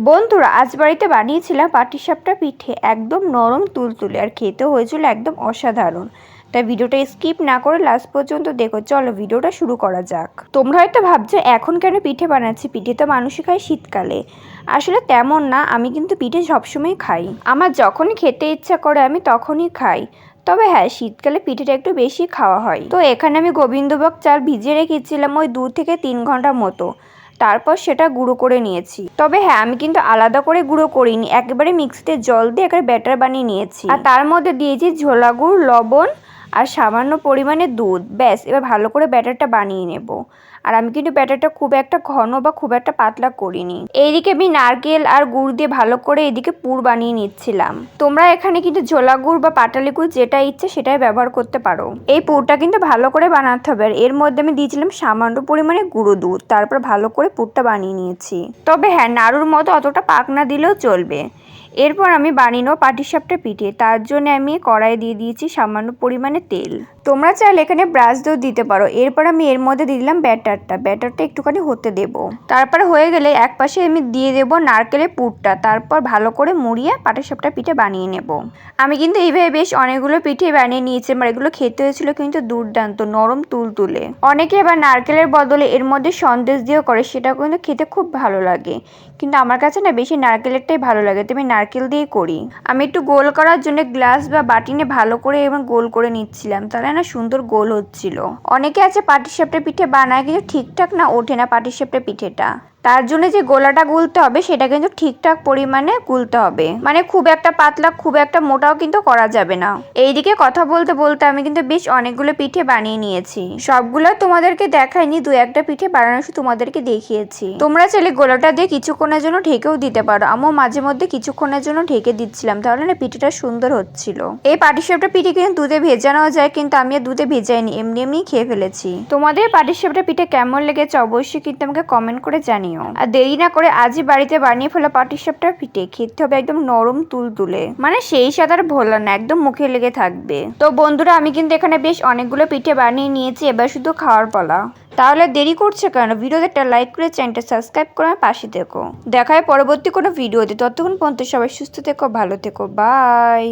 বন্ধুরা আজ বাড়িতে বানিয়েছিলাম পাটিসাপটা পিঠে, একদম নরম তুলতুলে আর খেতে হয়েছিল একদম অসাধারণ। তাই ভিডিওটা স্কিপ না করে লাস্ট পর্যন্ত দেখো। চলো ভিডিওটা শুরু করা যাক। তোমরা হয়তো ভাবছো এখন কেন পিঠে বানাচ্ছি, পিঠে তো মানুষই খায় শীতকালে। আসলে তেমন না, আমি কিন্তু পিঠে সবসময় খাই। আমার যখনই খেতে ইচ্ছা করে আমি তখনই খাই। তবে হ্যাঁ, শীতকালে পিঠেটা একটু বেশি খাওয়া হয়। তো এখানে আমি গোবিন্দভোগ চাল ভিজিয়ে রেখেছিলাম ওই 2 থেকে 3 ঘন্টা মতো। তারপর সেটা গুঁড়ো করে নিয়েছি। তবে হ্যাঁ, আমি কিন্তু আলাদা করে গুঁড়ো করিনি, একেবারে মিক্সিতে জল দিয়ে একটা ব্যাটার বানিয়ে নিয়েছি। আর তার মধ্যে দিয়েছি ঝোলা গুড়, লবণ আর সামান্য পরিমাণে দুধ। ব্যাস, এবার ভালো করে ব্যাটারটা বানিয়ে নেব। আর আমি কিন্তু ব্যাটারটা খুব একটা ঘন বা খুব একটা পাতলা করিনি। এইদিকে আমি নারকেল আর গুড় দিয়ে ভালো করে এদিকে পুর বানিয়ে নিচ্ছিলাম। তোমরা এখানে কিন্তু ঝোলা গুড় বা পাটালি গুড় যেটা ইচ্ছে সেটাই ব্যবহার করতে পারো। এই পুরটা কিন্তু ভালো করে বানাতে হবে। আর এর মধ্যে আমি দিয়েছিলাম সামান্য পরিমাণে গুঁড়ো দুধ। তারপর ভালো করে পুরটা বানিয়ে নিয়েছি। তবে হ্যাঁ, নাড়ুর মতো অতটা পাক না দিলেও চলবে। এরপর আমি বানিয়ে নেবো পাটিসাপটা পিঠে। তার জন্য আমি কড়াই দিয়ে দিয়েছি সামান্য পরিমাণে তেল। তোমরা চাইলে এখানে ব্রাশ দিয়েও দিতে পারো। এরপর আমি এর মধ্যে দিয়ে দিলাম ব্যাটারটা একটুখানি হতে দেব। তারপরে হয়ে গেলে এক পাশে আমি দিয়ে দেবো নারকেলের পুরটা। তারপর ভালো করে মুড়িয়ে পাটিসাপটা পিঠে বানিয়ে নেব। আমি কিন্তু এইভাবে বেশ অনেকগুলো পিঠে বানিয়ে নিয়েছি। আমার এগুলো খেতে হয়েছিল কিন্তু দুর্দান্ত নরম তুলতুলে। অনেকে আবার নারকেলের বদলে এর মধ্যে সন্দেশ দিয়েও করে, সেটা কিন্তু খেতে খুব ভালো লাগে। কিন্তু আমার কাছে না বেশি নারকেলেরটাই ভালো লাগে, তো আমি নারকেল দিয়েই করি। আমি একটু গোল করার জন্য গ্লাস বা বাটি নিয়ে ভালো করে এবং গোল করে নিচ্ছিলাম, তাহলে না সুন্দর গোল হচ্ছিল। অনেকে আছে পাটিসাপটা পিঠে বানায় কিন্তু ঠিকঠাক না ওঠে না পাটিসাপটা পিঠেটা। তার জন্য যে গোলাটা গুলতে হবে সেটা কিন্তু ঠিকঠাক পরিমাণে গুলতে হবে। মানে খুব একটা পাতলা খুব একটা মোটাও কিন্তু করা যাবে না। এইদিকে কথা বলতে বলতে আমি কিন্তু বেশ অনেকগুলো পিঠে বানিয়ে নিয়েছি। সবগুলো তোমাদেরকে দেখাইনি, 2-1টা পিঠে বানানো তোমাদেরকে দেখিয়েছি। তোমরা চাইলে গোলাটা দিয়ে কিছুক্ষণের জন্য ঢেকেও দিতে পারো। আমিও মাঝে মধ্যে কিছুক্ষণের জন্য ঢেকে দিচ্ছিলাম, তাহলে না পিঠেটা সুন্দর হচ্ছিল। এই পাটিসাপটা পিঠে কিন্তু দুধে ভেজানো যায়, কিন্তু আমি আর দুধে ভেজাইনি, এমনি এমনি খেয়ে ফেলেছি। তোমাদের পাটিসাপটা পিঠে কেমন লেগেছে অবশ্যই কিন্তু আমাকে কমেন্ট করে জানিও। আর দেরি না করে আজই বাড়িতে বানিয়ে ফেলো পাটিসাপটা পিঠে। খেতে হবে একদম নরম তুলতুলে, মানে সেই স্বাদ আর ভোলা না, একদম মুখে লেগে থাকবে। তো বন্ধুরা আমি কিন্তু এখানে বেশ অনেকগুলো পিঠে বানিয়ে নিয়েছি, এবার শুধু খাওয়ার পালা। তাহলে দেরি করছে কেন? ভিডিওতে একটা লাইক করে চ্যানেলটা সাবস্ক্রাইব করে আমার পাশে থেকো। দেখা হয় পরবর্তী কোনো ভিডিওতে। ততক্ষণ পর্যন্ত সবাই সুস্থ থেকো, ভালো থেকো, বাই।